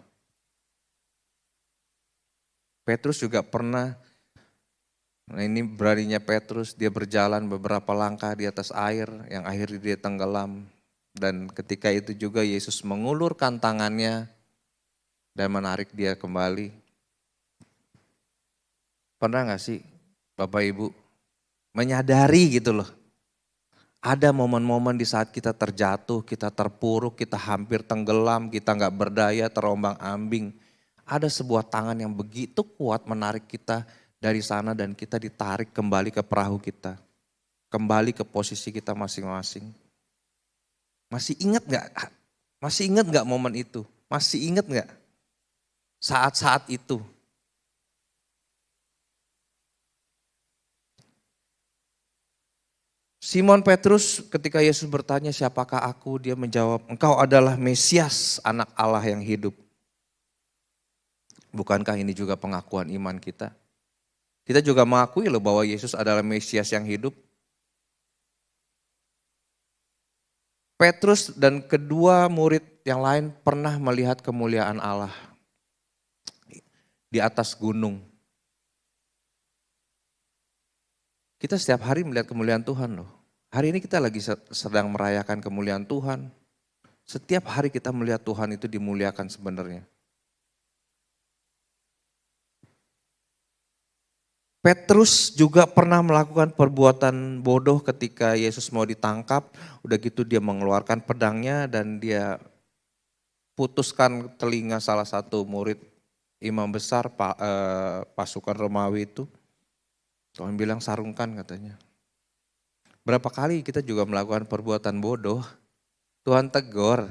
Petrus juga pernah, ini beraninya Petrus, dia berjalan beberapa langkah di atas air yang akhirnya dia tenggelam. Dan ketika itu juga Yesus mengulurkan tangannya dan menarik dia kembali. Pernah gak sih Bapak Ibu menyadari gitu loh. Ada momen-momen di saat kita terjatuh, kita terpuruk, kita hampir tenggelam, kita gak berdaya, terombang ambing. Ada sebuah tangan yang begitu kuat menarik kita dari sana dan kita ditarik kembali ke perahu kita. Kembali ke posisi kita masing-masing. Masih ingat gak? Masih ingat gak momen itu? Masih ingat gak? Saat-saat itu. Simon Petrus ketika Yesus bertanya siapakah aku, dia menjawab, engkau adalah Mesias, anak Allah yang hidup. Bukankah ini juga pengakuan iman kita? Kita juga mengakui loh bahwa Yesus adalah Mesias yang hidup. Petrus dan kedua murid yang lain pernah melihat kemuliaan Allah di atas gunung. Kita setiap hari melihat kemuliaan Tuhan loh. Hari ini kita lagi sedang merayakan kemuliaan Tuhan. Setiap hari kita melihat Tuhan itu dimuliakan sebenarnya. Petrus juga pernah melakukan perbuatan bodoh ketika Yesus mau ditangkap. Udah gitu dia mengeluarkan pedangnya dan dia putuskan telinga salah satu murid imam besar pasukan Romawi itu, Tuhan bilang sarungkan katanya. Berapa kali kita juga melakukan perbuatan bodoh, Tuhan tegur.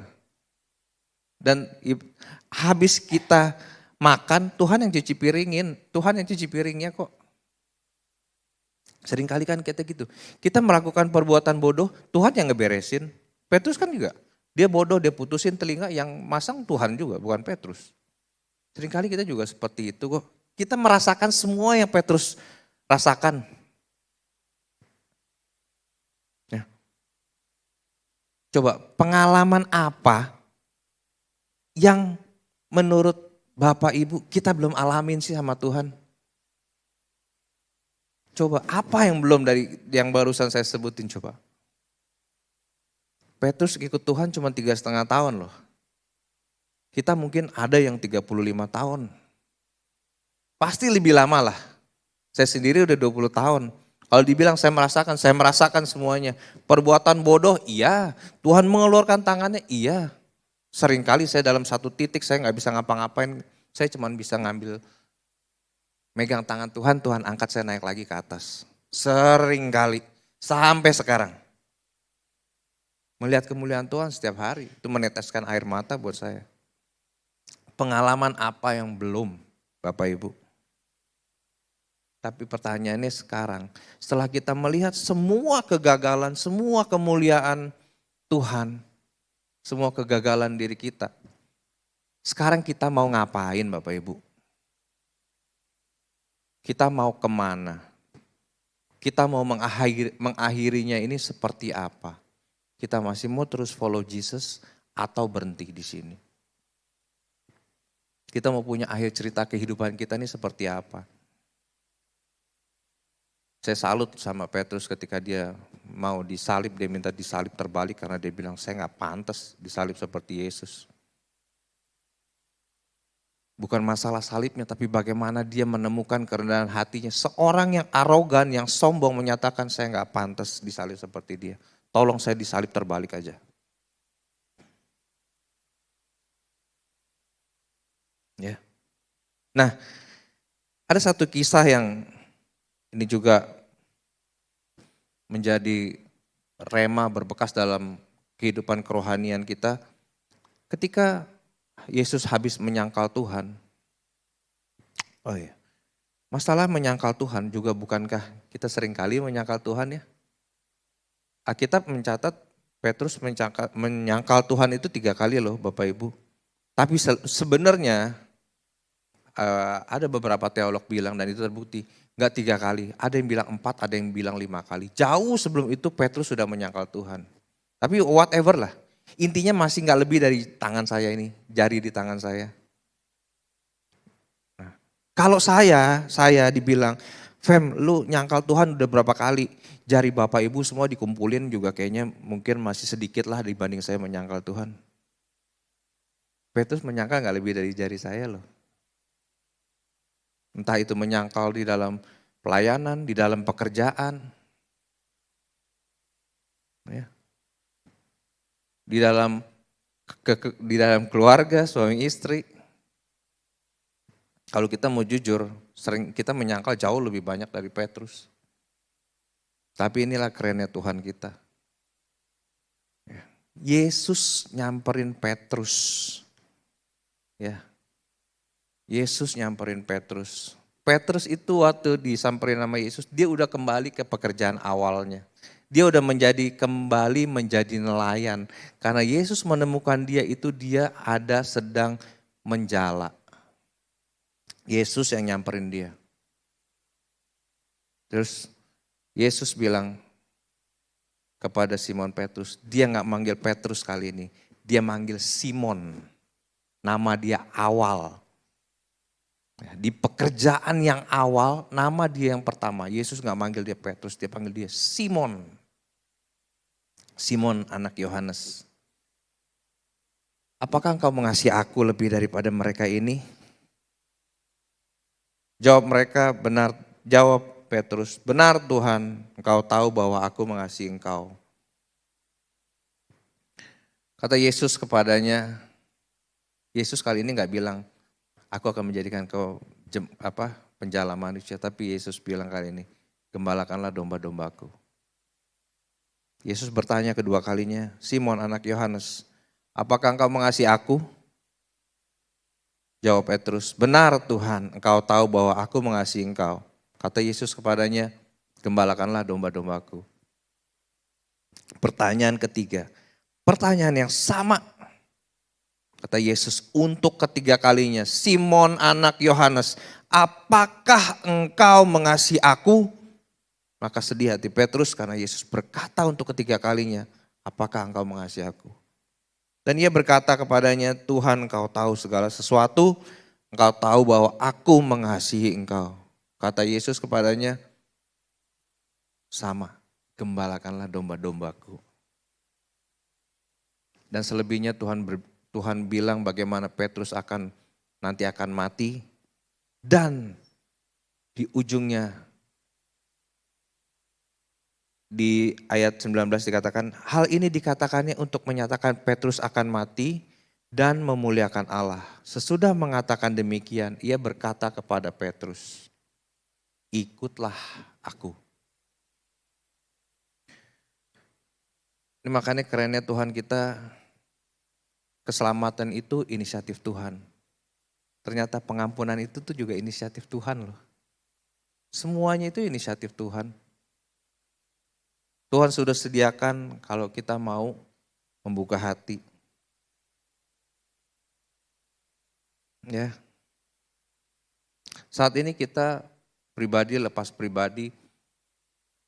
Dan habis kita makan, Tuhan yang cuci piringin, Tuhan yang cuci piringnya kok. Seringkali kan kita gitu, kita melakukan perbuatan bodoh, Tuhan yang ngeberesin. Petrus kan juga, dia bodoh, dia putusin telinga, yang masang Tuhan juga, bukan Petrus. Seringkali kita juga seperti itu kok. Kita merasakan semua yang Petrus rasakan. Ya. Coba pengalaman apa yang menurut Bapak Ibu kita belum alamin sih sama Tuhan? Coba apa yang belum dari yang barusan saya sebutin coba. Petrus ikut Tuhan cuma 3,5 tahun loh. Kita mungkin ada yang 35 tahun. Pasti lebih lama lah. Saya sendiri udah 20 tahun. Kalau dibilang saya merasakan semuanya. Perbuatan bodoh, iya. Tuhan mengeluarkan tangannya, iya. Seringkali saya dalam satu titik saya nggak bisa ngapa-ngapain. Saya cuma bisa ngambil, megang tangan Tuhan, Tuhan angkat saya naik lagi ke atas. Seringkali, sampai sekarang. Melihat kemuliaan Tuhan setiap hari, itu meneteskan air mata buat saya. Pengalaman apa yang belum, Bapak Ibu? Tapi pertanyaannya sekarang, setelah kita melihat semua kegagalan, semua kemuliaan Tuhan, semua kegagalan diri kita, sekarang kita mau ngapain Bapak Ibu? Kita mau kemana? Kita mau mengakhirinya ini seperti apa? Kita masih mau terus follow Jesus atau berhenti di sini? Kita mau punya akhir cerita kehidupan kita ini seperti apa? Saya salut sama Petrus ketika dia mau disalib, dia minta disalib terbalik karena dia bilang saya nggak pantas disalib seperti Yesus. Bukan masalah salibnya, tapi bagaimana dia menemukan kerendahan hatinya. Seorang yang arogan, yang sombong menyatakan saya nggak pantas disalib seperti dia. Tolong saya disalib terbalik aja. Ya. Nah, ada satu kisah yang ini juga menjadi rema berbekas dalam kehidupan kerohanian kita. Ketika Yesus habis menyangkal Tuhan, oh iya, masalah menyangkal Tuhan juga bukankah kita seringkali menyangkal Tuhan ya? Alkitab mencatat Petrus menyangkal Tuhan itu 3 kali loh Bapak Ibu. Tapi sebenarnya ada beberapa teolog bilang dan itu terbukti, enggak 3 kali, ada yang bilang 4, ada yang bilang 5 kali. Jauh sebelum itu Petrus sudah menyangkal Tuhan. Tapi whatever lah, intinya masih enggak lebih dari tangan saya ini, jari di tangan saya. Nah, kalau saya dibilang, Fem lu nyangkal Tuhan udah berapa kali? Jari Bapak Ibu semua dikumpulin juga kayaknya mungkin masih sedikit lah dibanding saya menyangkal Tuhan. Petrus menyangkal enggak lebih dari jari saya loh. Entah itu menyangkal di dalam pelayanan, di dalam pekerjaan, ya. Di dalam keluarga, suami istri. Kalau kita mau jujur, sering kita menyangkal jauh lebih banyak dari Petrus. Tapi inilah kerennya Tuhan kita. Yesus nyamperin Petrus. Ya. Yesus nyamperin Petrus. Petrus itu waktu disamperin sama Yesus, dia udah kembali ke pekerjaan awalnya. Dia udah kembali menjadi nelayan. Karena Yesus menemukan dia itu dia ada sedang menjala. Yesus yang nyamperin dia. Terus Yesus bilang kepada Simon Petrus, dia gak manggil Petrus kali ini, dia manggil Simon. Nama dia awal. Di pekerjaan yang awal, nama dia yang pertama. Yesus gak manggil dia Petrus, dia panggil dia Simon. Simon anak Yohanes. Apakah engkau mengasihi aku lebih daripada mereka ini? Jawab mereka, benar. Jawab Petrus, benar Tuhan, engkau tahu bahwa aku mengasihi engkau. Kata Yesus kepadanya, Yesus kali ini gak bilang, aku akan menjadikan kau penjala manusia. Tapi Yesus bilang kali ini, gembalakanlah domba-dombaku. Yesus bertanya kedua kalinya, Simon anak Yohanes, apakah engkau mengasihi aku? Jawab Petrus, benar Tuhan, engkau tahu bahwa aku mengasihi engkau. Kata Yesus kepadanya, gembalakanlah domba-dombaku. Pertanyaan ketiga, pertanyaan yang sama. Kata Yesus untuk ketiga kalinya, Simon anak Yohanes, apakah engkau mengasihi aku? Maka sedih hati Petrus karena Yesus berkata untuk ketiga kalinya, apakah engkau mengasihi aku? Dan ia berkata kepadanya, Tuhan engkau tahu segala sesuatu, engkau tahu bahwa aku mengasihi engkau. Kata Yesus kepadanya, sama, gembalakanlah domba-dombaku. Dan selebihnya Tuhan bilang bagaimana Petrus nanti akan mati. Dan di ujungnya di ayat 19 dikatakan, hal ini dikatakannya untuk menyatakan Petrus akan mati dan memuliakan Allah. Sesudah mengatakan demikian, ia berkata kepada Petrus, ikutlah aku. Ini makanya kerennya Tuhan kita, keselamatan itu inisiatif Tuhan. Ternyata pengampunan itu tuh juga inisiatif Tuhan loh. Semuanya itu inisiatif Tuhan. Tuhan sudah sediakan kalau kita mau membuka hati. Ya. Saat ini kita pribadi lepas pribadi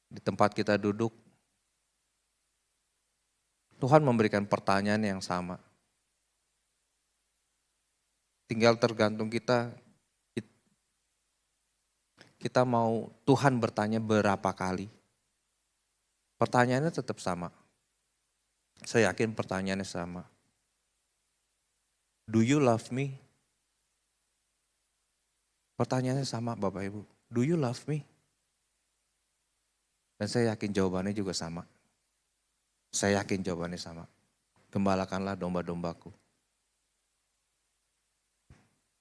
di tempat kita duduk, Tuhan memberikan pertanyaan yang sama. Tinggal tergantung kita mau Tuhan bertanya berapa kali. Pertanyaannya tetap sama. Saya yakin pertanyaannya sama. Do you love me? Pertanyaannya sama Bapak Ibu. Do you love me? Dan saya yakin jawabannya juga sama. Saya yakin jawabannya sama. Gembalakanlah domba-dombaku.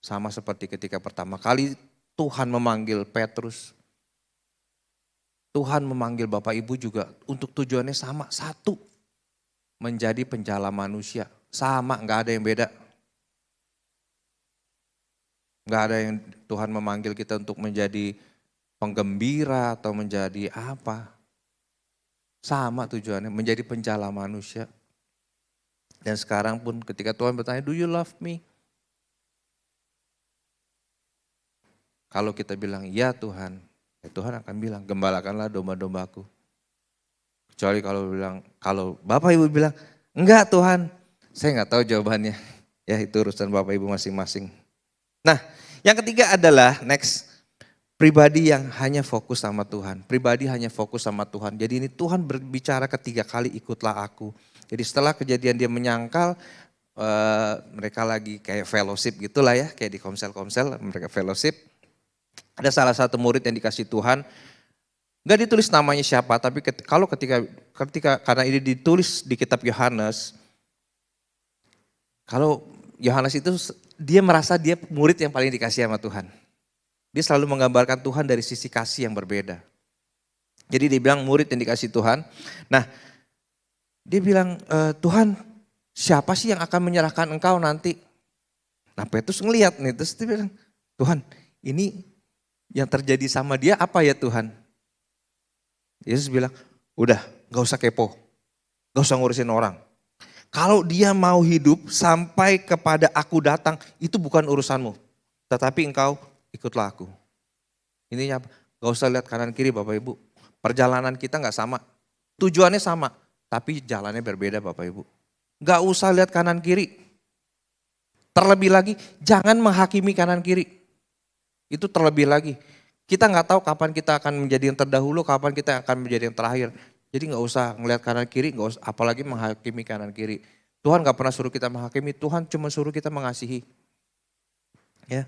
Sama seperti ketika pertama kali Tuhan memanggil Petrus. Tuhan memanggil Bapak Ibu juga untuk tujuannya sama, satu. Menjadi penjala manusia. Sama, gak ada yang beda. Gak ada yang Tuhan memanggil kita untuk menjadi penggembira atau menjadi apa. Sama tujuannya, menjadi penjala manusia. Dan sekarang pun ketika Tuhan bertanya, do you love me? Kalau kita bilang, ya Tuhan, ya Tuhan akan bilang, gembalakanlah domba-dombaku. Kecuali kalau Bapak Ibu bilang, enggak Tuhan, saya enggak tahu jawabannya. Ya itu urusan Bapak Ibu masing-masing. Nah yang ketiga adalah next, pribadi yang hanya fokus sama Tuhan. Pribadi hanya fokus sama Tuhan. Jadi ini Tuhan berbicara ketiga kali, ikutlah aku. Jadi setelah kejadian dia menyangkal, mereka lagi kayak fellowship gitulah ya, kayak di komsel-komsel mereka fellowship. Ada salah satu murid yang dikasih Tuhan, gak ditulis namanya siapa, tapi ketika karena ini ditulis di kitab Yohanes, kalau Yohanes itu dia merasa dia murid yang paling dikasih sama Tuhan. Dia selalu menggambarkan Tuhan dari sisi kasih yang berbeda. Jadi dia bilang murid yang dikasih Tuhan. Nah dia bilang, Tuhan siapa sih yang akan menyerahkan engkau nanti? Nah Petrus ngeliat nih, terus dia bilang, Tuhan ini yang terjadi sama dia apa ya Tuhan? Yesus bilang, udah gak usah kepo, gak usah ngurusin orang. Kalau dia mau hidup sampai kepada aku datang, itu bukan urusanmu. Tetapi engkau ikutlah aku. Intinya apa? Gak usah lihat kanan kiri Bapak Ibu. Perjalanan kita gak sama. Tujuannya sama, tapi jalannya berbeda Bapak Ibu. Gak usah lihat kanan kiri. Terlebih lagi, jangan menghakimi kanan kiri. Itu terlebih lagi. Kita gak tahu kapan kita akan menjadi yang terdahulu, kapan kita akan menjadi yang terakhir. Jadi gak usah ngelihat kanan kiri, gak usah, apalagi menghakimi kanan kiri. Tuhan gak pernah suruh kita menghakimi, Tuhan cuma suruh kita mengasihi. Ya.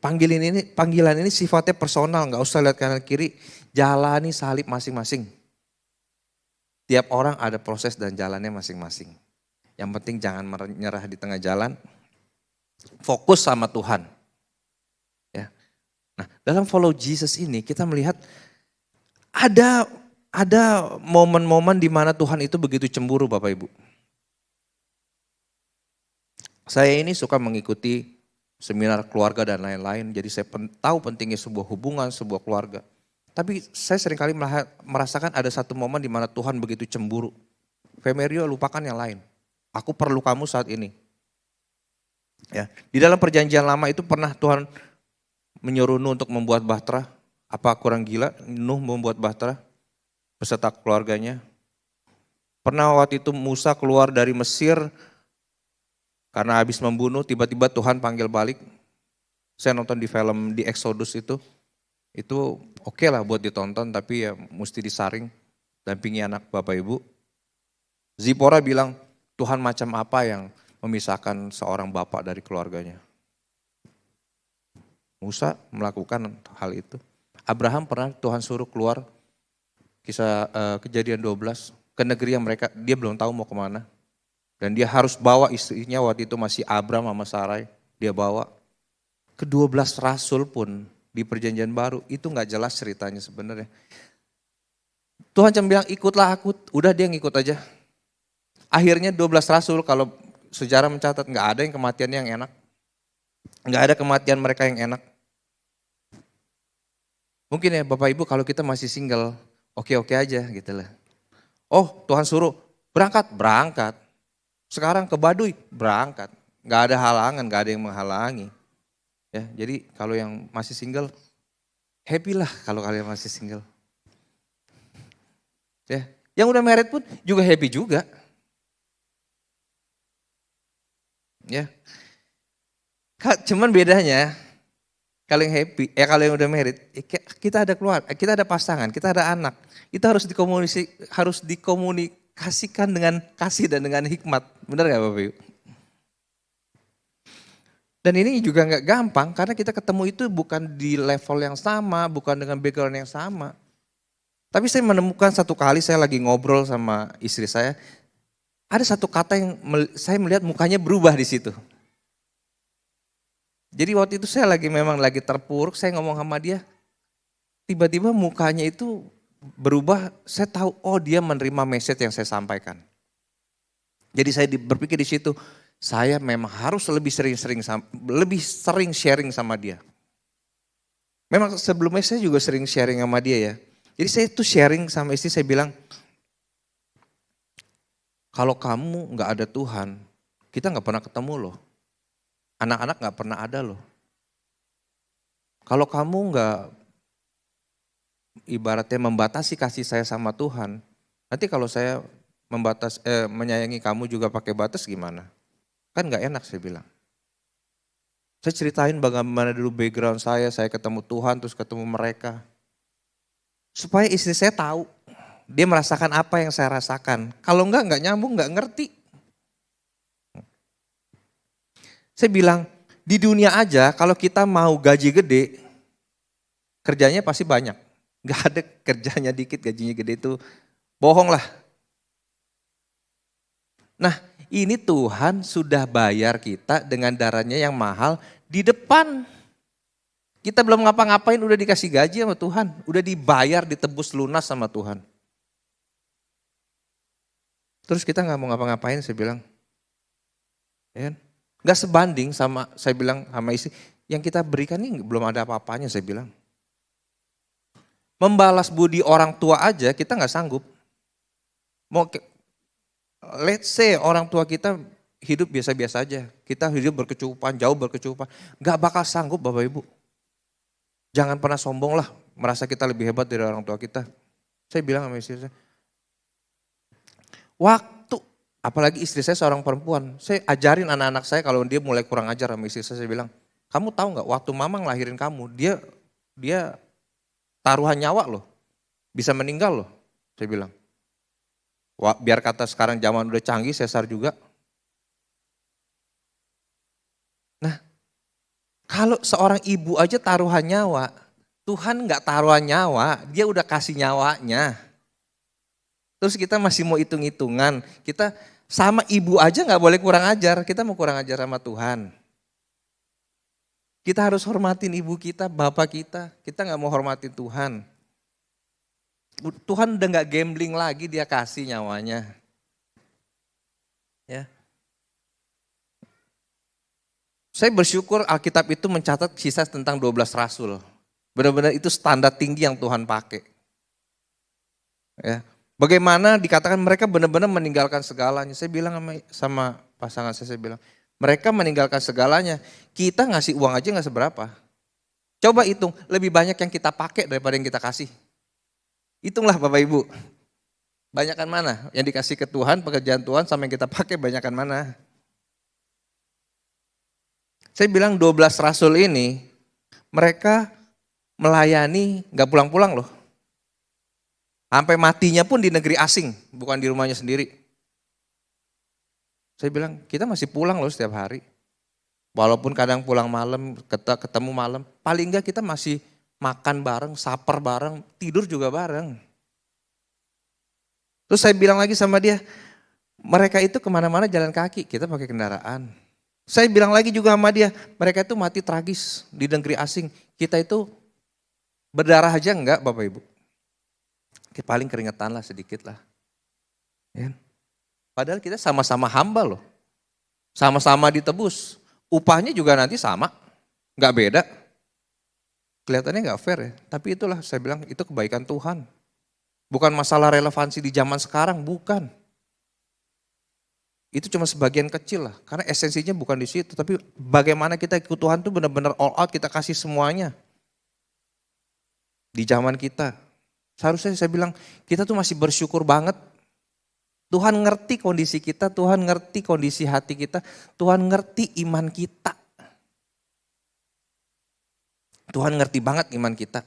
Panggilan ini sifatnya personal, gak usah lihat kanan kiri, jalani salib masing-masing. Tiap orang ada proses dan jalannya masing-masing. Yang penting jangan menyerah di tengah jalan. Fokus sama Tuhan. Ya. Nah, dalam follow Jesus ini kita melihat ada momen-momen di mana Tuhan itu begitu cemburu Bapak Ibu. Saya ini suka mengikuti seminar keluarga dan lain-lain, jadi saya tahu pentingnya sebuah hubungan, sebuah keluarga. Tapi saya seringkali merasakan ada satu momen di mana Tuhan begitu cemburu. Femerio, lupakan yang lain. Aku perlu kamu saat ini. Ya, di dalam perjanjian lama itu pernah Tuhan menyuruh Nuh untuk membuat bahtera. Apa kurang gila Nuh membuat bahtera beserta keluarganya? Pernah waktu itu Musa keluar dari Mesir karena habis membunuh, tiba-tiba Tuhan panggil balik. Saya nonton di film di Exodus itu oke lah buat ditonton, tapi ya mesti disaring, dampingi anak Bapak Ibu. Zipora bilang, Tuhan macam apa yang memisahkan seorang bapak dari keluarganya? Musa melakukan hal itu. Abraham pernah Tuhan suruh keluar, kisah Kejadian 12, ke negeri yang dia belum tahu mau kemana. Dan dia harus bawa istrinya, waktu itu masih Abram sama Sarai, dia bawa. Ke-12 rasul pun di perjanjian baru, itu gak jelas ceritanya sebenarnya. Tuhan cuma bilang ikutlah aku, udah dia ngikut aja. Akhirnya 12 rasul, kalau sejarah mencatat gak ada yang kematiannya yang enak. Gak ada kematian mereka yang enak. Mungkin ya Bapak Ibu kalau kita masih single, oke-oke aja gitu lah. Oh Tuhan suruh berangkat. Sekarang ke Baduy, berangkat. Gak ada halangan, gak ada yang menghalangi. Ya, jadi kalau yang masih single, happy lah kalau kalian masih single. Ya, yang udah married pun juga happy juga. Ya, cuman bedanya kalau yang happy, kalau yang udah married, kita ada keluarga, kita ada pasangan, kita ada anak. Itu harus dikomunikasikan dengan kasih dan dengan hikmat. Benar gak Bapak Ibu? Dan ini juga gak gampang karena kita ketemu itu bukan di level yang sama, bukan dengan background yang sama. Tapi saya menemukan satu kali saya lagi ngobrol sama istri saya, ada satu kata yang saya melihat mukanya berubah di situ. Jadi waktu itu saya memang lagi terpuruk, saya ngomong sama dia, tiba-tiba mukanya itu berubah, saya tahu oh dia menerima message yang saya sampaikan. Jadi saya berpikir di situ, saya memang harus lebih sering sharing sama dia. Memang sebelumnya saya juga sering sharing sama dia ya. Jadi saya tuh sharing sama istri, saya bilang, kalau kamu gak ada Tuhan, kita gak pernah ketemu loh. Anak-anak gak pernah ada loh. Kalau kamu gak ibaratnya membatasi kasih saya sama Tuhan, nanti kalau saya menyayangi kamu juga pakai batas gimana? Kan gak enak saya bilang. Saya ceritain bagaimana dulu background saya ketemu Tuhan terus ketemu mereka. Supaya istri saya tahu, dia merasakan apa yang saya rasakan. Kalau enggak nyambung, enggak ngerti. Saya bilang, di dunia aja kalau kita mau gaji gede, kerjanya pasti banyak. Enggak ada kerjanya dikit, gajinya gede itu bohong lah. Nah ini Tuhan sudah bayar kita dengan darahnya yang mahal di depan. Kita belum ngapa-ngapain udah dikasih gaji sama Tuhan. Udah dibayar, ditebus lunas sama Tuhan. Terus kita gak mau ngapa-ngapain, saya bilang. Ya, gak sebanding sama, saya bilang sama istri, yang kita berikan ini belum ada apa-apanya saya bilang. Membalas budi orang tua aja kita gak sanggup. Let's say orang tua kita hidup biasa-biasa aja. Kita hidup berkecukupan, jauh berkecukupan. Gak bakal sanggup Bapak Ibu. Jangan pernah sombong lah, merasa kita lebih hebat dari orang tua kita. Saya bilang sama istri saya, apalagi istri saya seorang perempuan, saya ajarin anak-anak saya kalau dia mulai kurang ajar sama istri saya bilang, kamu tahu nggak waktu mama ngelahirin kamu, dia taruhan nyawa loh, bisa meninggal loh, saya bilang. Biar kata sekarang zaman udah canggih, sesar juga. Nah, kalau seorang ibu aja taruhan nyawa, Tuhan nggak taruhan nyawa, dia udah kasih nyawanya. Terus kita masih mau hitung-hitungan, kita sama ibu aja nggak boleh kurang ajar, kita mau kurang ajar sama Tuhan. Kita harus hormatin ibu kita, bapak kita. Kita nggak mau hormatin Tuhan. Tuhan udah nggak gambling lagi, dia kasih nyawanya. Ya. Saya bersyukur Alkitab itu mencatat kisah tentang 12 rasul. Benar-benar itu standar tinggi yang Tuhan pakai. Ya. Bagaimana dikatakan mereka benar-benar meninggalkan segalanya. Saya bilang sama pasangan saya bilang, mereka meninggalkan segalanya. Kita ngasih uang aja nggak seberapa. Coba hitung, lebih banyak yang kita pakai daripada yang kita kasih. Hitunglah Bapak Ibu. Banyakan mana? Yang dikasih ke Tuhan, pekerjaan Tuhan sama yang kita pakai banyakan mana? Saya bilang 12 rasul ini, mereka melayani gak pulang-pulang loh. Sampai matinya pun di negeri asing, bukan di rumahnya sendiri. Saya bilang, kita masih pulang loh setiap hari. Walaupun kadang pulang malam, ketemu malam, paling enggak kita masih makan bareng, supper bareng, tidur juga bareng. Terus saya bilang lagi sama dia, mereka itu kemana-mana jalan kaki, kita pakai kendaraan. Saya bilang lagi juga sama dia, mereka itu mati tragis di negeri asing. Kita itu berdarah aja enggak Bapak Ibu. Paling keringetan lah sedikit lah. Ya. Padahal kita sama-sama hamba loh. Sama-sama ditebus. Upahnya juga nanti sama, enggak beda. Kelihatannya enggak fair ya. Tapi itulah saya bilang itu kebaikan Tuhan. Bukan masalah relevansi di zaman sekarang, bukan. Itu cuma sebagian kecil lah, karena esensinya bukan di situ. Tapi bagaimana kita ikut Tuhan tuh benar-benar all out, kita kasih semuanya. Di zaman kita. Seharusnya saya bilang, kita tuh masih bersyukur banget. Tuhan ngerti kondisi kita, Tuhan ngerti kondisi hati kita, Tuhan ngerti iman kita. Tuhan ngerti banget iman kita.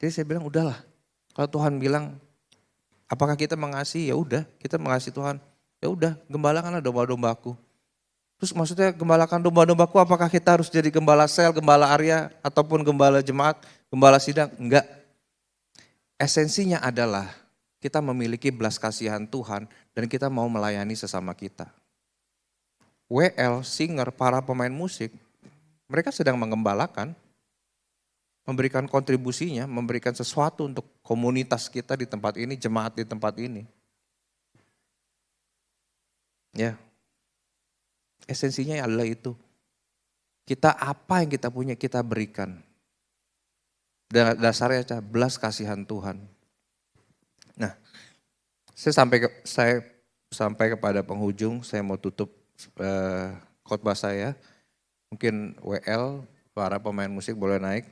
Jadi saya bilang udahlah, kalau Tuhan bilang, apakah kita mengasihi? Ya udah, kita mengasihi Tuhan. Ya udah, gembalakanlah domba-dombaku. Terus maksudnya gembalakan domba-dombaku, apakah kita harus jadi gembala sel, gembala Arya, ataupun gembala jemaat, gembala sidang? Enggak. Esensinya adalah kita memiliki belas kasihan Tuhan dan kita mau melayani sesama kita. WL, singer, para pemain musik, mereka sedang mengembalakan, memberikan kontribusinya, memberikan sesuatu untuk komunitas kita di tempat ini, jemaat di tempat ini. Ya, esensinya adalah itu. Kita apa yang kita punya kita berikan. Dan dasarnya belas kasihan Tuhan. Nah, saya sampai kepada penghujung, saya mau tutup khotbah saya. Mungkin WL, para pemain musik boleh naik.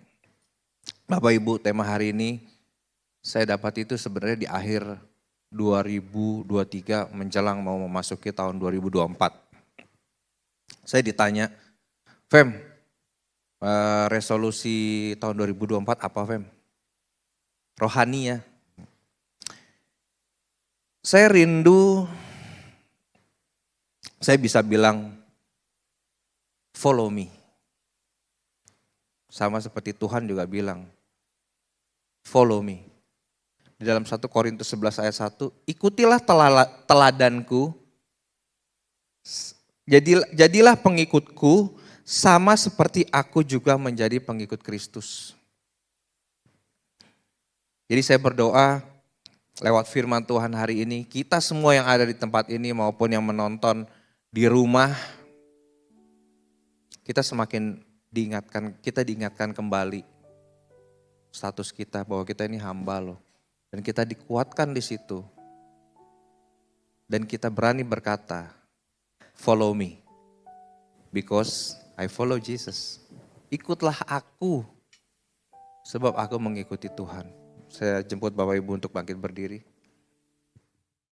Bapak Ibu, tema hari ini saya dapat itu sebenarnya di akhir 2023 menjelang mau memasuki tahun 2024. Saya ditanya, Fem, resolusi tahun 2024 apa Fem? Rohani ya. Saya rindu, saya bisa bilang follow me. Sama seperti Tuhan juga bilang, follow me. Di dalam 1 Korintus 11 ayat 1, ikutilah teladanku, jadilah pengikutku, sama seperti aku juga menjadi pengikut Kristus. Jadi saya berdoa lewat firman Tuhan hari ini, kita semua yang ada di tempat ini maupun yang menonton di rumah, kita semakin diingatkan kembali status kita bahwa kita ini hamba loh. Dan kita dikuatkan di situ. Dan kita berani berkata, follow me. Because I follow Jesus. Ikutlah aku. Sebab aku mengikuti Tuhan. Saya jemput Bapak Ibu untuk bangkit berdiri.